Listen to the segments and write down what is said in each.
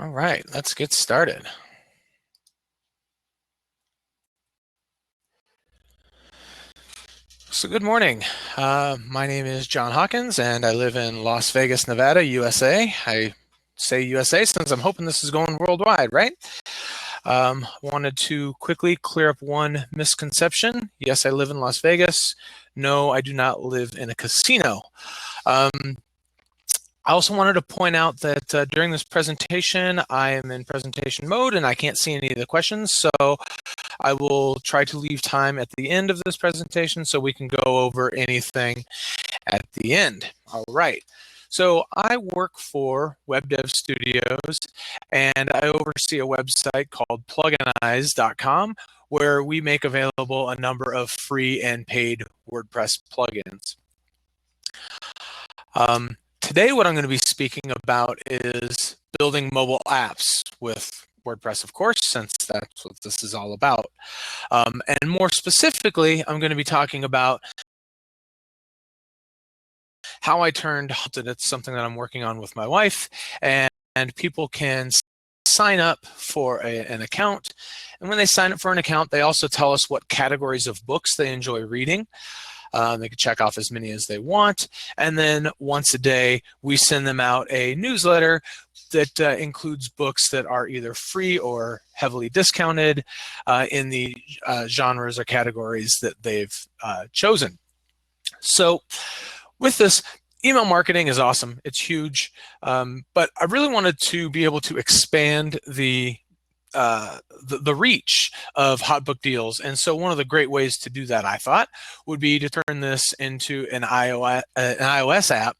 All right, let's get started. So good morning. My name is John Hawkins, and I live in Las Vegas, Nevada, USA. I say USA since I'm hoping this is going worldwide, right? Wanted to quickly clear up one misconception. Yes, I live in Las Vegas. No, I do not live in a casino. I also wanted to point out that during this presentation, I am in presentation mode and I can't see any of the questions. So I will try to leave time at the end of this presentation so we can go over anything at the end. All right. So I work for Web Dev Studios and I oversee a website called pluginize.com where we make available a number of free and paid WordPress plugins. Today, what I'm going to be speaking about is building mobile apps with WordPress, of course, since that's what this is all about. And more specifically, I'm going to be talking about how I turned it. It's something that I'm working on with my wife, and people can sign up for an account. And when they sign up for an account, they also tell us what categories of books they enjoy reading. They can check off as many as they want. And then once a day, we send them out a newsletter that includes books that are either free or heavily discounted in the genres or categories that they've chosen. So with this, email marketing is awesome. It's huge. But I really wanted to be able to expand the reach of hot book deals. And so one of the great ways to do that, I thought, would be to turn this into an iOS app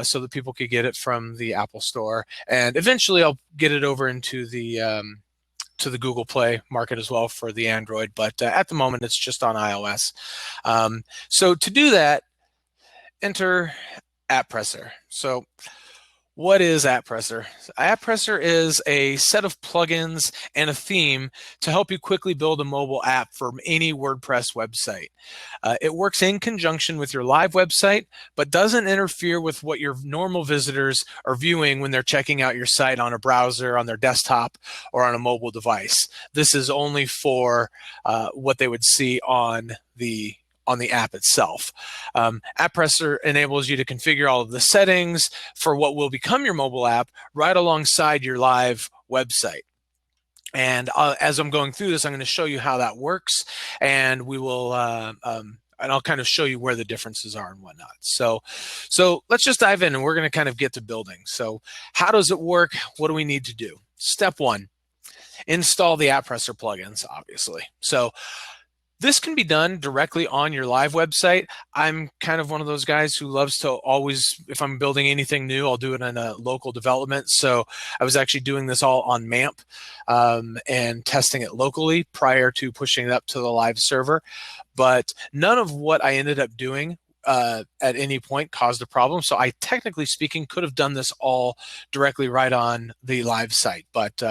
so that people could get it from the Apple Store. And eventually I'll get it over into the Google Play market as well for the Android. But at the moment, it's just on iOS. So to do that, enter AppPresser. So what is AppPresser? AppPresser is a set of plugins and a theme to help you quickly build a mobile app for any WordPress website. It works in conjunction with your live website, but doesn't interfere with what your normal visitors are viewing when they're checking out your site on a browser, on their desktop, or on a mobile device. This is only for what they would see on the app itself. AppPresser enables you to configure all of the settings for what will become your mobile app right alongside your live website. And as I'm going through this, I'm going to show you how that works, and we will and I'll kind of show you where the differences are and whatnot. So let's just dive in, and we're going to kind of get to building. So how does it work? What do we need to do? Step one, install the AppPresser plugins, obviously. So this can be done directly on your live website. I'm kind of one of those guys who loves to always, if I'm building anything new, I'll do it in a local development. So I was actually doing this all on MAMP and testing it locally prior to pushing it up to the live server. But none of what I ended up doing at any point caused a problem. So I, technically speaking, could have done this all directly right on the live site. But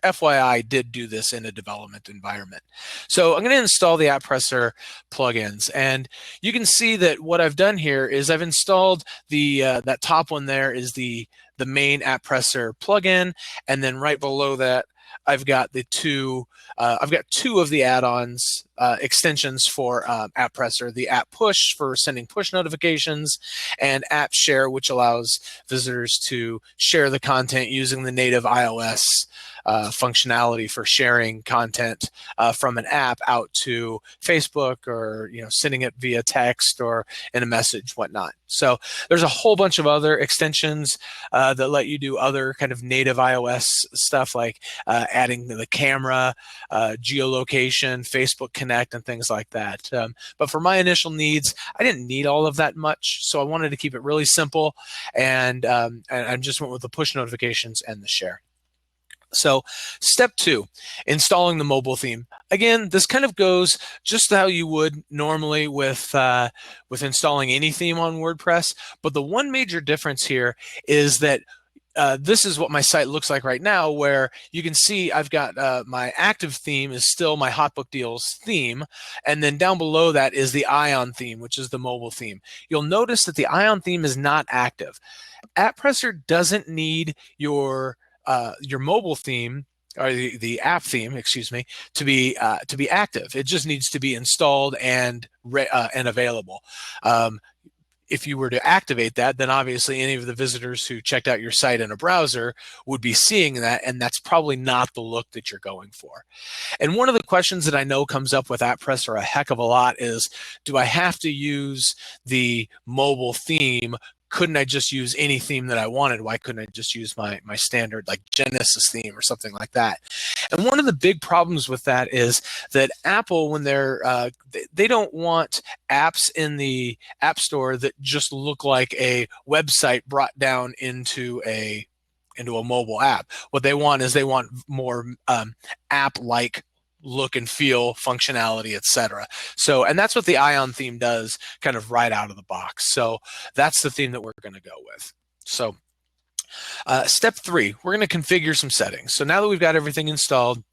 FYI, I did do this in a development environment. So I'm going to install the AppPresser plugins, and you can see that what I've done here is I've installed the that top one there is the main AppPresser plugin, and then right below that I've got the two of the add-ons extensions for AppPresser, the App Push for sending push notifications, and App Share, which allows visitors to share the content using the native iOS functionality for sharing content from an app out to Facebook, or sending it via text or in a message, whatnot. So there's a whole bunch of other extensions that let you do other kind of native iOS stuff, like adding the camera, geolocation, Facebook Connect, and things like that. But for my initial needs, I didn't need all of that much, so I wanted to keep it really simple, and I just went with the push notifications and the share. So step two, installing the mobile theme. Again, this kind of goes just how you would normally with installing any theme on WordPress. But the one major difference here is that this is what my site looks like right now, where you can see I've got my active theme is still my Hotbook Deals theme. And then down below that is the Ion theme, which is the mobile theme. You'll notice that the Ion theme is not active. AppPresser doesn't need your your mobile theme, or the app theme, excuse me, to be active. It just needs to be installed and available. If you were to activate that, then obviously any of the visitors who checked out your site in a browser would be seeing that, and that's probably not the look that you're going for. And one of the questions that I know comes up with AppPresser a heck of a lot is, do I have to use the mobile theme? Couldn't I just use any theme that I wanted? Why couldn't I just use my standard like Genesis theme or something like that? And one of the big problems with that is that Apple, when they don't want apps in the App Store that just look like a website brought down into a mobile app. What they want is they want more app-like look and feel, functionality, etc. So, and that's what the Ion theme does kind of right out of the box. So that's the theme that we're going to go with. So step 3, we're going to configure some settings. So now that we've got everything installed,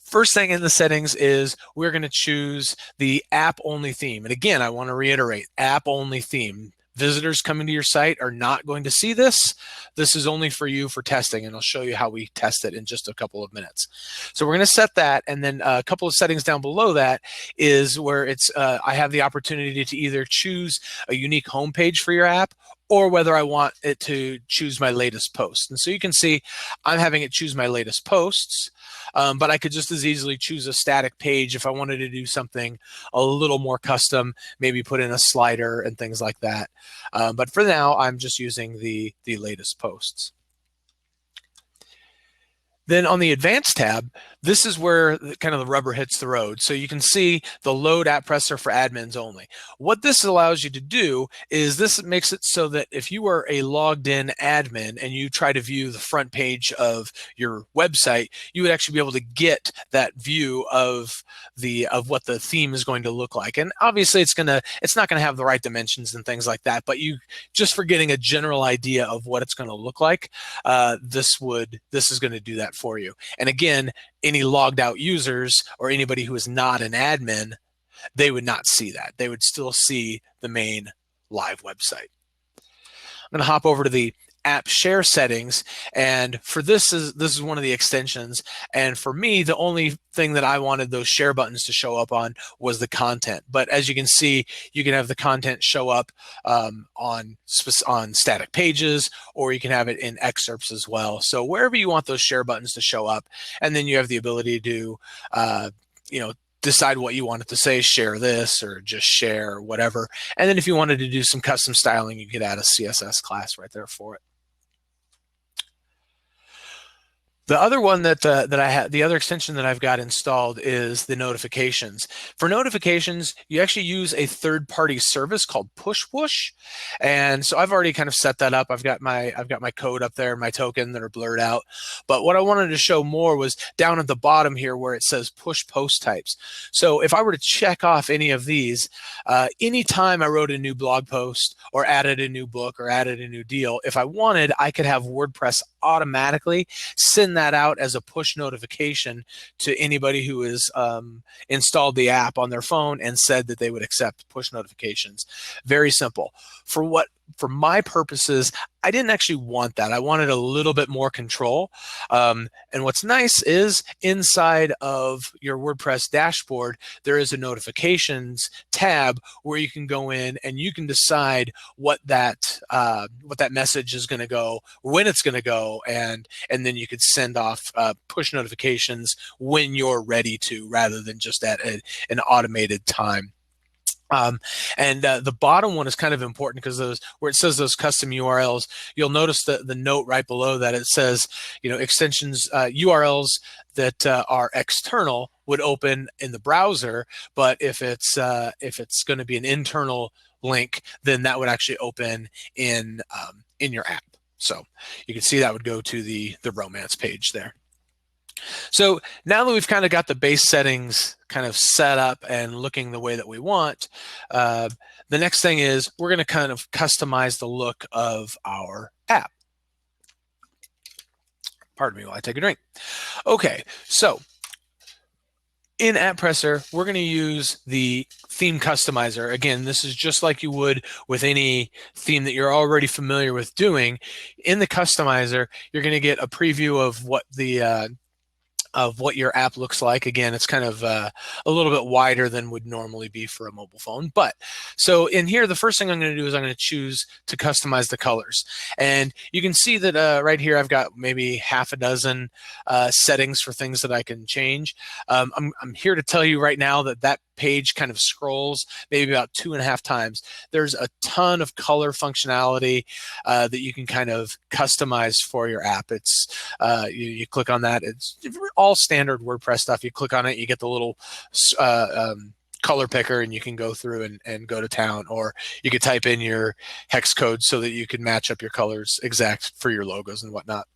first thing in the settings is we're going to choose the app-only theme. And again, I want to reiterate, app-only theme. Visitors coming to your site are not going to see this. This is only for you for testing, and I'll show you how we test it in just a couple of minutes. So we're going to set that, and then a couple of settings down below that is where it's I have the opportunity to either choose a unique homepage for your app or whether I want it to choose my latest post. And so you can see I'm having it choose my latest posts, but I could just as easily choose a static page if I wanted to do something a little more custom, maybe put in a slider and things like that. But for now, I'm just using the latest posts. Then on the Advanced tab, this is where kind of the rubber hits the road. So you can see the Load AppPresser for admins only. What this allows you to do is this makes it so that if you are a logged in admin and you try to view the front page of your website, you would actually be able to get that view of what the theme is going to look like. And obviously it's not going to have the right dimensions and things like that, but you just for getting a general idea of what it's going to look like, this is going to do that for you. And again, any logged out users or anybody who is not an admin, they would not see that. They would still see the main live website. I'm going to hop over to the app share settings, and for this is one of the extensions, and for me the only thing that I wanted those share buttons to show up on was the content. But as you can see, you can have the content show up on static pages, or you can have it in excerpts as well. So wherever you want those share buttons to show up, and then you have the ability to decide what you want it to say, share this or just share or whatever. And then if you wanted to do some custom styling, you could add a CSS class right there for it. The other one that I have, the other extension that I've got installed is the notifications. For notifications, you actually use a third-party service called PushPush, and so I've already kind of set that up. I've got my code up there, my token that are blurred out. But what I wanted to show more was down at the bottom here where it says push post types. So if I were to check off any of these, anytime I wrote a new blog post or added a new book or added a new deal, if I wanted, I could have WordPress automatically send that out as a push notification to anybody who has installed the app on their phone and said that they would accept push notifications. Very simple. For my purposes, I didn't actually want that. I wanted a little bit more control. And what's nice is inside of your WordPress dashboard, there is a notifications tab where you can go in and you can decide what that message is going to go, when it's going to go, and then you could send off push notifications when you're ready to, rather than just at an automated time. The bottom one is kind of important because where it says those custom URLs, you'll notice the note right below that it says, extensions, URLs that are external would open in the browser, but if it's going to be an internal link, then that would actually open in your app. So you can see that would go to the romance page there. So now that we've kind of got the base settings kind of set up and looking the way that we want, the next thing is we're going to kind of customize the look of our app. Pardon me while I take a drink. Okay, so In AppPresser, we're going to use the theme customizer. Again, this is just like you would with any theme that you're already familiar with doing. In the customizer, you're going to get a preview of what your app looks like. Again, it's kind of a little bit wider than would normally be for a mobile phone. But so in here, the first thing I'm going to do is I'm going to choose to customize the colors. And you can see that right here, I've got maybe half a dozen settings for things that I can change. I'm here to tell you right now that that page kind of scrolls maybe about 2.5 times. There's a ton of color functionality that you can kind of customize for your app. It's you click on that. It's all standard WordPress stuff. You click on it, you get the little color picker, and you can go through and go to town, or you could type in your hex code so that you can match up your colors exact for your logos and whatnot.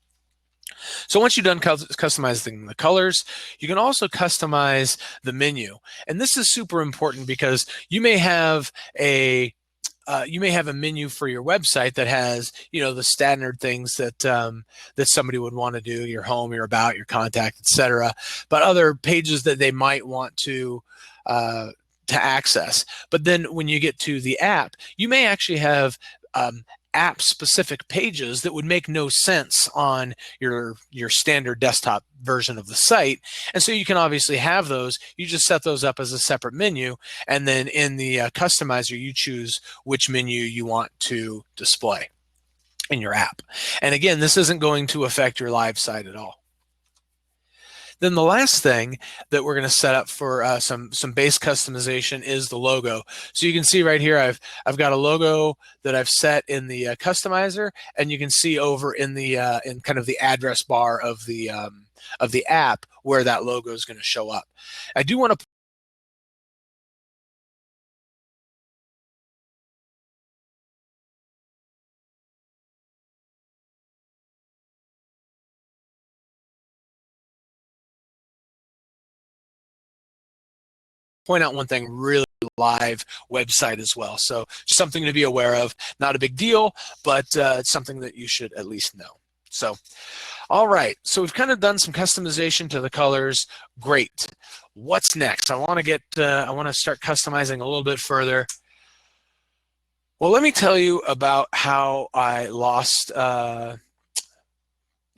So once you've done customizing the colors, you can also customize the menu. And this is super important because you may have a menu for your website that has, the standard things that that somebody would want to do: your home, your about, your contact, etc. But other pages that they might want to access. But then when you get to the app, you may actually have app-specific pages that would make no sense on your standard desktop version of the site. And so you can obviously have those. You just set those up as a separate menu, and then in the customizer, you choose which menu you want to display in your app. And again, this isn't going to affect your live site at all. Then the last thing that we're going to set up for some base customization is the logo. So you can see right here, I've got a logo that I've set in the customizer, and you can see over in the in kind of the address bar of the app where that logo is going to show up. I do want to point out one thing: really live website as well. So something to be aware of. Not a big deal, but it's something that you should at least know. So, all right. So we've kind of done some customization to the colors. Great. What's next? I want to start customizing a little bit further. Well, let me tell you about how I lost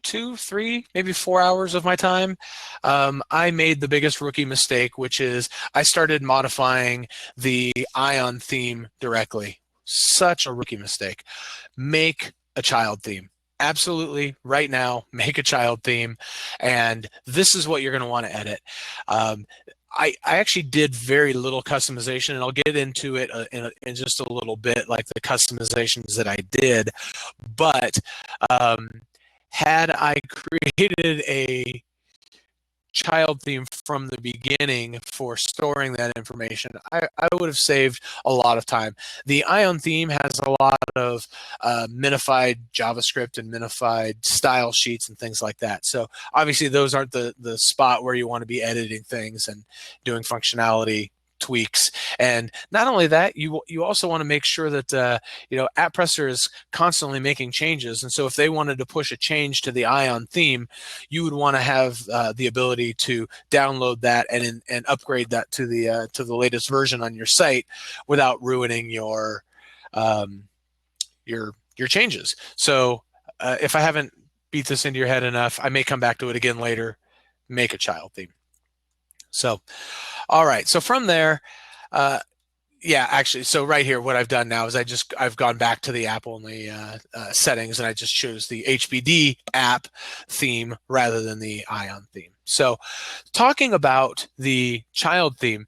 2, 3, maybe 4 hours of my time. I made the biggest rookie mistake, which is I started modifying the Ion theme directly. Such a rookie mistake. Make a child theme. Absolutely, right now, make a child theme, and this is what you're going to want to edit. I actually did very little customization, and I'll get into it in just a little bit, like the customizations that I did. But had I created a child theme from the beginning for storing that information, I would have saved a lot of time. The Ion theme has a lot of minified JavaScript and minified style sheets and things like that. So obviously those aren't the spot where you want to be editing things and doing functionality tweaks. And not only that, you also want to make sure that AppPresser is constantly making changes. And so if they wanted to push a change to the Ion theme, you would want to have the ability to download that and upgrade that to the latest version on your site without ruining your changes. So if I haven't beat this into your head enough, I may come back to it again later. Make a child theme. So, all right. So from there, yeah, actually, so right here, what I've done now is I've gone back to the app only settings, and I just chose the HBD app theme rather than the Ion theme. So talking about the child theme,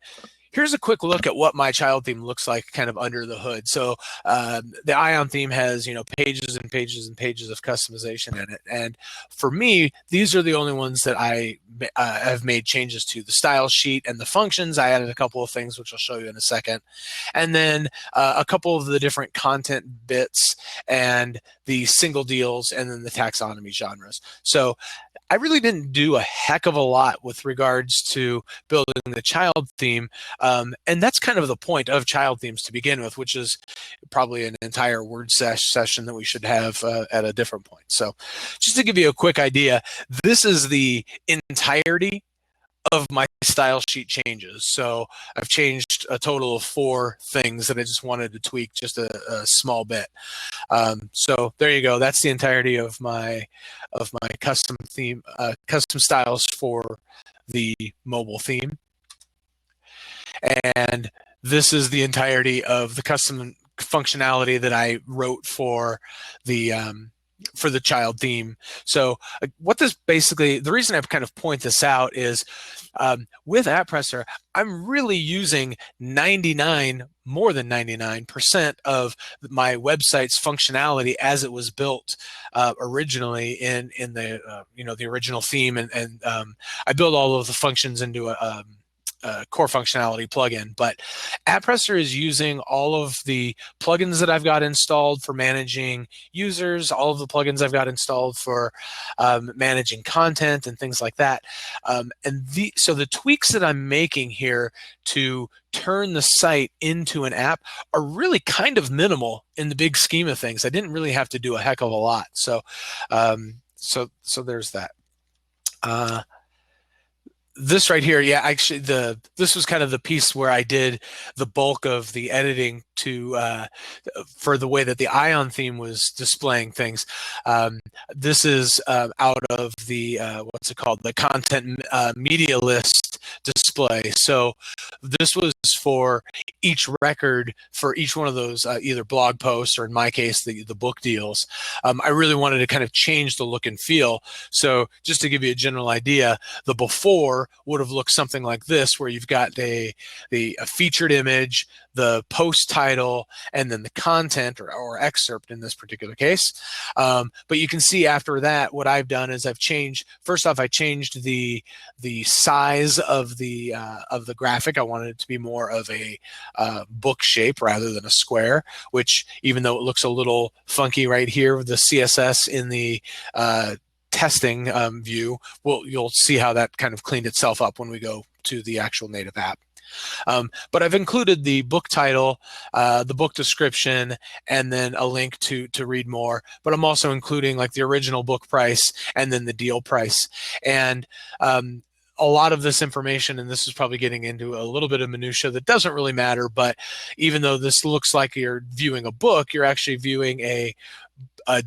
here's a quick look at what my child theme looks like kind of under the hood. So the Ion theme has, pages and pages and pages of customization in it. And for me, these are the only ones that I have made changes to. The style sheet and the functions, I added a couple of things, which I'll show you in a second. And then a couple of the different content bits and the single deals and then the taxonomy genres. So I really didn't do a heck of a lot with regards to building the child theme. And that's kind of the point of child themes to begin with, which is probably an entire WordSesh session that we should have at a different point. So just to give you a quick idea, this is the entirety of my style sheet changes. So I've changed a total of 4 things that I just wanted to tweak just a small bit. So there you go. That's the entirety of my custom theme, custom styles for the mobile theme. And this is the entirety of the custom functionality that I wrote for the child theme. So what this basically, the reason I kind of point this out is with AppPresser, I'm really using more than 99% of my website's functionality as it was built originally in the the original theme, and I build all of the functions into a core functionality plugin. But AppPresser is using all of the plugins that I've got installed for managing users, all of the plugins I've got installed for managing content and things like that. So the tweaks that I'm making here to turn the site into an app are really kind of minimal in the big scheme of things. I didn't really have to do a heck of a lot. So so there's that. This right here, yeah, actually, this was kind of the piece where I did the bulk of the editing for the way that the Ion theme was displaying things. This is out of the what's it called, the content media list display. So this was for each record for each one of those either blog posts or, in my case, the book deals. I really wanted to kind of change the look and feel. So just to give you a general idea, the before would have looked something like this, where you've got a featured image, the post title, and then the content or excerpt in this particular case. But you can see after that, what I've done is I've changed. First off, I changed the size of the graphic. I wanted it to be more of a book shape rather than a square, which, even though it looks a little funky right here with the CSS in the testing view, you'll see how that kind of cleaned itself up when we go to the actual native app. But I've included the book title, the book description, and then a link to read more. But I'm also including like the original book price and then the deal price. And a lot of this information, and this is probably getting into a little bit of minutia that doesn't really matter, but even though this looks like you're viewing a book, you're actually viewing a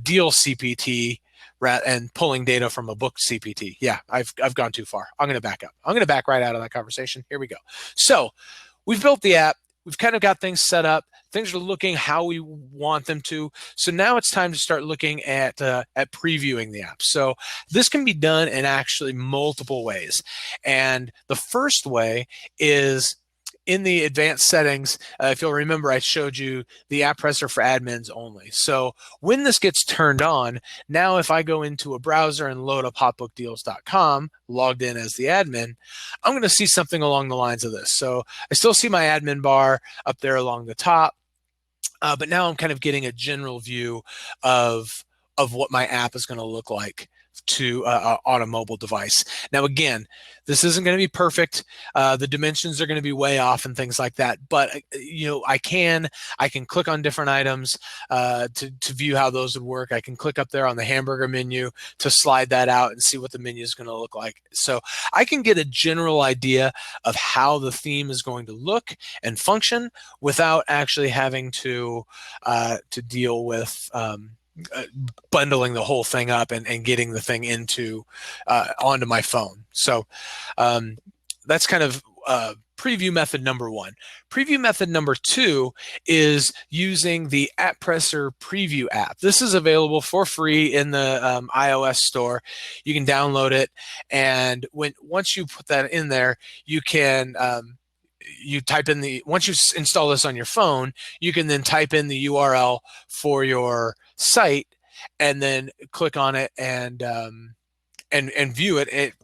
deal CPT and pulling data from a book CPT. Yeah, I've gone too far. I'm going to back up. I'm going to back right out of that conversation. Here we go. So we've built the app. We've kind of got things set up. Things are looking how we want them to. So now it's time to start looking at previewing the app. So this can be done in actually multiple ways. And the first way is in the advanced settings. If you'll remember, I showed you the AppPresser for admins only. So when this gets turned on, now if I go into a browser and load up hotbookdeals.com, logged in as the admin, I'm going to see something along the lines of this. So I still see my admin bar up there along the top, but now I'm kind of getting a general view of what my app is going to look like on a mobile device. Now, again, this isn't going to be perfect. The dimensions are going to be way off and things like that. But I can click on different items to view how those would work. I can click up there on the hamburger menu to slide that out and see what the menu is going to look like. So I can get a general idea of how the theme is going to look and function without actually having to deal with bundling the whole thing up and getting the thing onto my phone. So that's kind of preview method number one. Preview method number two is using the AppPresser preview app. This is available for free in the iOS store. You can download it, and once you put that in there, you can you type in once you install this on your phone, you can then type in the URL for your site and then click on it and view it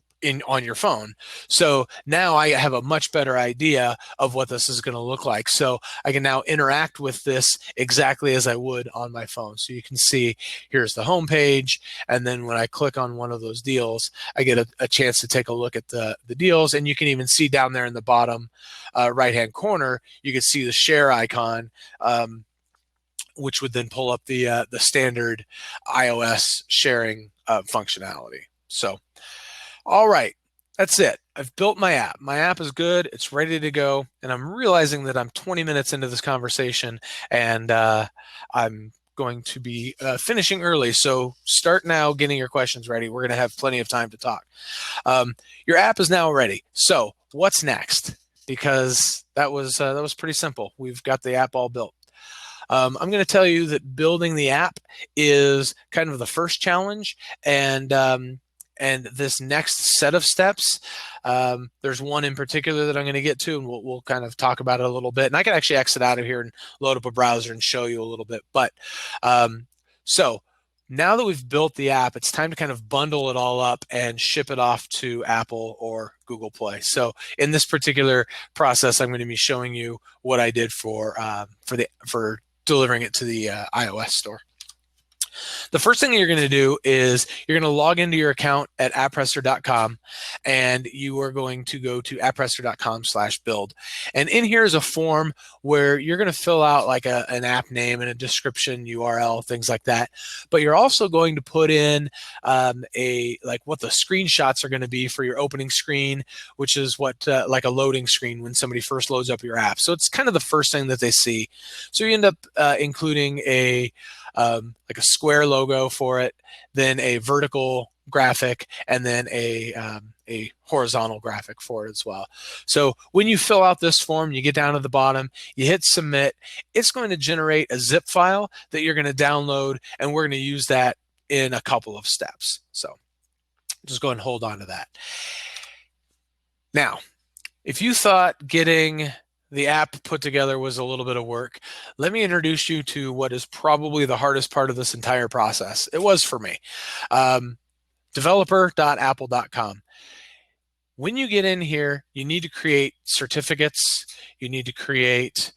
on your phone. So now I have a much better idea of what this is going to look like. So I can now interact with this exactly as I would on my phone. So you can see here's the home page, and then when I click on one of those deals, I get a chance to take a look at the deals. And you can even see down there in the bottom right-hand corner, you can see the share icon, which would then pull up the standard iOS sharing functionality. So all right, that's it. I've built my app. My app is good. It's ready to go. And I'm realizing that I'm 20 minutes into this conversation and I'm going to be finishing early. So start now getting your questions ready. We're going to have plenty of time to talk. Your app is now ready. So what's next? Because that was pretty simple. We've got the app all built. I'm going to tell you that building the app is kind of the first challenge, and this next set of steps, there's one in particular that I'm going to get to, and we'll kind of talk about it a little bit. And I can actually exit out of here and load up a browser and show you a little bit. But so now that we've built the app, it's time to kind of bundle it all up and ship it off to Apple or Google Play. So in this particular process, I'm going to be showing you what I did for delivering it to the iOS store. The first thing you're going to do is you're going to log into your account at AppPresser.com, and you are going to go to AppPresser.com/build. And in here is a form where you're going to fill out like an app name and a description, URL, things like that. But you're also going to put in what the screenshots are going to be for your opening screen, which is what like a loading screen when somebody first loads up your app. So it's kind of the first thing that they see. So you end up including like a square logo for it, then a vertical graphic, and then a horizontal graphic for it as well. So when you fill out this form, you get down to the bottom, you hit submit. It's going to generate a zip file that you're going to download, and we're going to use that in a couple of steps. So just go ahead and hold on to that. Now, if you thought getting the app put together was a little bit of work, let me introduce you to what is probably the hardest part of this entire process. It was for me. Developer.apple.com. When you get in here, you need to create certificates. You need to create,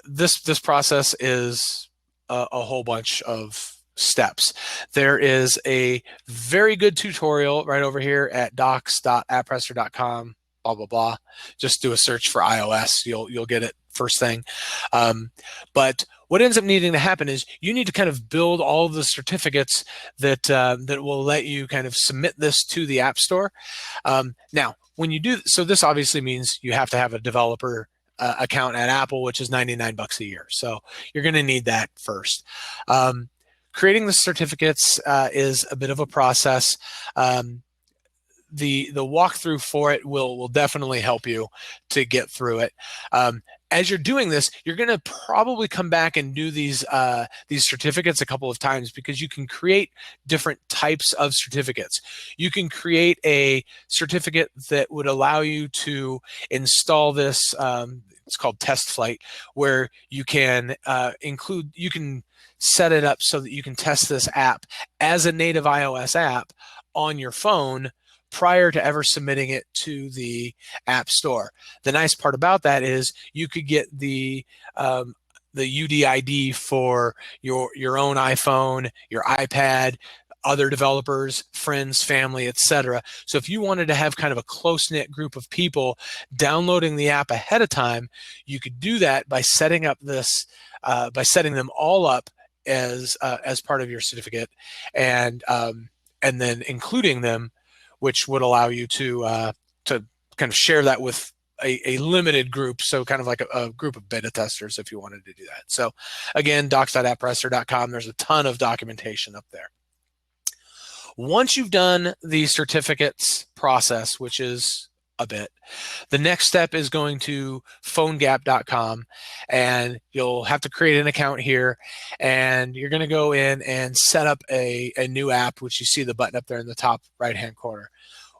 this process is a whole bunch of steps. There is a very good tutorial right over here at docs.apppresser.com. Blah, blah, blah. Just do a search for iOS. You'll get it first thing. But what ends up needing to happen is you need to kind of build all of the certificates that will let you kind of submit this to the App Store. Now, when you do, so this obviously means you have to have a developer account at Apple, which is $99 a year. So you're going to need that first. Creating the certificates is a bit of a process. The walkthrough for it will definitely help you to get through it. As you're doing this, you're going to probably come back and do these certificates a couple of times, because you can create different types of certificates. You can create a certificate that would allow you to install this. It's called Test Flight, where you can you can set it up so that you can test this app as a native iOS app on your phone prior to ever submitting it to the App Store. The nice part about that is you could get the UDID for your own iPhone, your iPad, other developers, friends, family, etc. So if you wanted to have kind of a close-knit group of people downloading the app ahead of time, you could do that by setting up this, by setting them all up as part of your certificate, and then including them, which would allow you to kind of share that with a limited group, so kind of like a group of beta testers if you wanted to do that. So again, docs.apppresser.com, there's a ton of documentation up there. Once you've done the certificates process, which is a bit, the next step is going to phonegap.com, and you'll have to create an account here, and you're going to go in and set up a new app, which you see the button up there in the top right hand corner.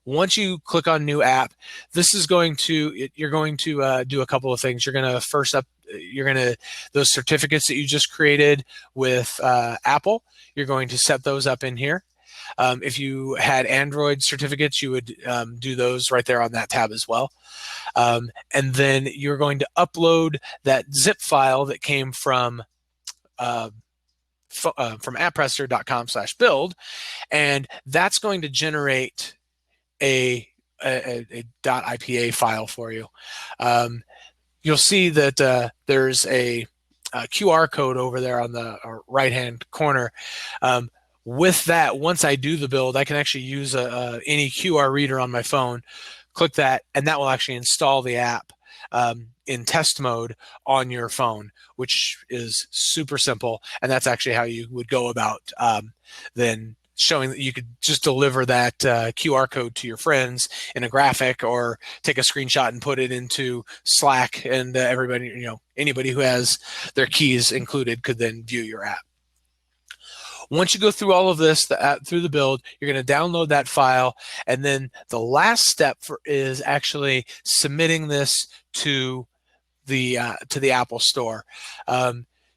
Once you click on new app, this is going to, you're going to do a couple of things. You're going to those certificates that you just created with Apple, you're going to set those up in here. If you had Android certificates, you would do those right there on that tab as well. And then you're going to upload that zip file that came from apppresser.com/build, and that's going to generate a .ipa file for you. You'll see that there's a QR code over there on the right-hand corner. With that, once I do the build, I can actually use any QR reader on my phone, click that, and that will actually install the app in test mode on your phone, which is super simple. And that's actually how you would go about then showing that you could just deliver that QR code to your friends in a graphic, or take a screenshot and put it into Slack, and everybody, anybody who has their keys included could then view your app. Once you go through all of this, through the build, you're going to download that file, and then the last step is actually submitting this to the Apple Store.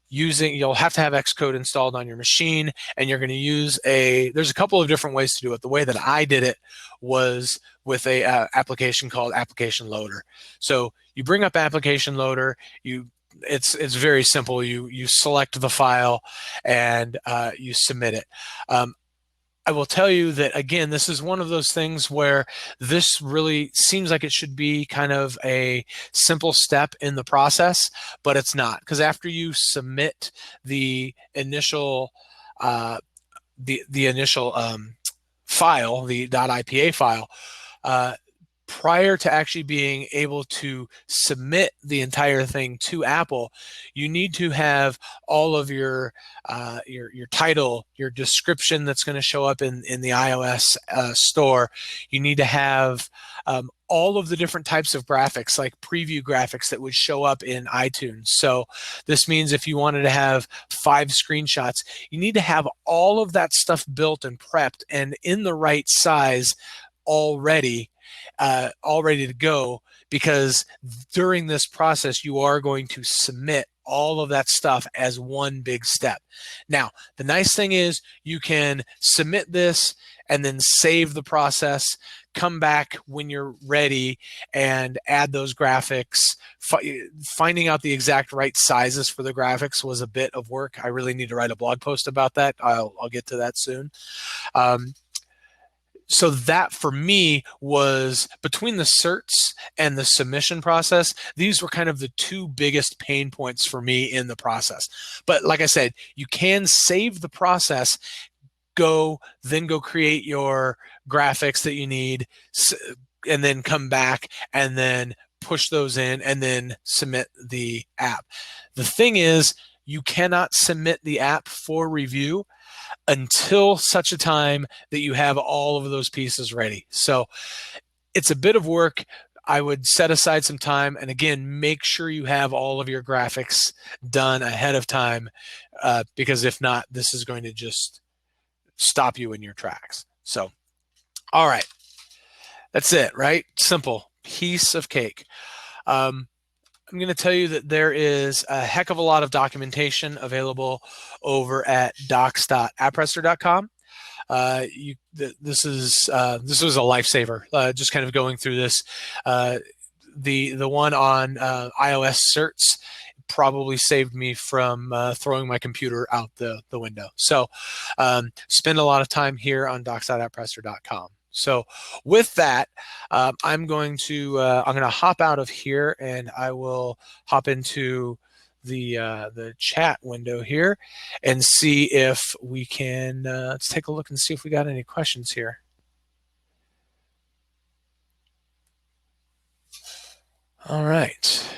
You'll have to have Xcode installed on your machine, and you're going to use there's a couple of different ways to do it. The way that I did it was with a application called Application Loader. So you bring up Application Loader, it's very simple. You select the file and you submit it. I will tell you that, again, this is one of those things where this really seems like it should be kind of a simple step in the process, but it's not, because after you submit the initial file, the .ipa file, prior to actually being able to submit the entire thing to Apple, you need to have all of your title, your description that's going to show up in the iOS store. You need to have all of the different types of graphics, like preview graphics that would show up in iTunes. So this means if you wanted to have 5 screenshots, you need to have all of that stuff built and prepped and in the right size already, all ready to go, because during this process you are going to submit all of that stuff as one big step. Now, the nice thing is you can submit this and then save the process, come back when you're ready and add those graphics. Finding out the exact right sizes for the graphics was a bit of work. I really need to write a blog post about that. I'll get to that soon. So that, for me, was between the certs and the submission process. These were kind of the 2 biggest pain points for me in the process. But like I said, you can save the process, then go create your graphics that you need, and then come back and then push those in and then submit the app. The thing is, you cannot submit the app for review until such a time that you have all of those pieces ready. So it's a bit of work. I would set aside some time, and again, make sure you have all of your graphics done ahead of time, because if not, this is going to just stop you in your tracks. So, all right, that's it, right? Simple, piece of cake. I'm going to tell you that there is a heck of a lot of documentation available over at docs.appresser.com. This was a lifesaver. Just kind of going through this. The one on iOS certs probably saved me from throwing my computer out the window. So spend a lot of time here on docs.appresser.com. So with that, I'm going to hop out of here, and I will hop into the chat window here and see if we can let's take a look and see if we got any questions here. All right.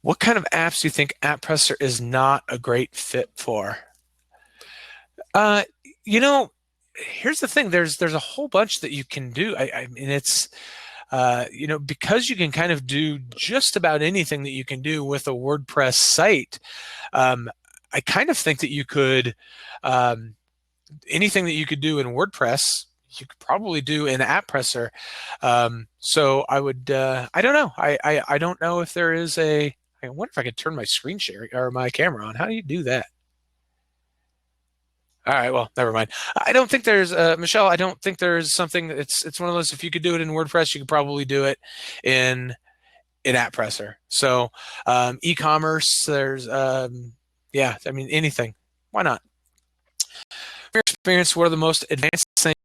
What kind of apps do you think AppPresser is not a great fit for? Here's the thing. There's a whole bunch that you can do. I mean, it's because you can kind of do just about anything that you can do with a WordPress site. I kind of think that you could anything that you could do in WordPress, you could probably do in AppPresser. So I would I don't know. I don't know if there is I wonder if I could turn my screen share or my camera on. How do you do that? All right, well, never mind. I don't think there's Michelle. I don't think there's something. It's one of those. If you could do it in WordPress, you could probably do it in AppPresser. So e-commerce. There's yeah. I mean, anything. Why not? From your experience, what are the most advanced things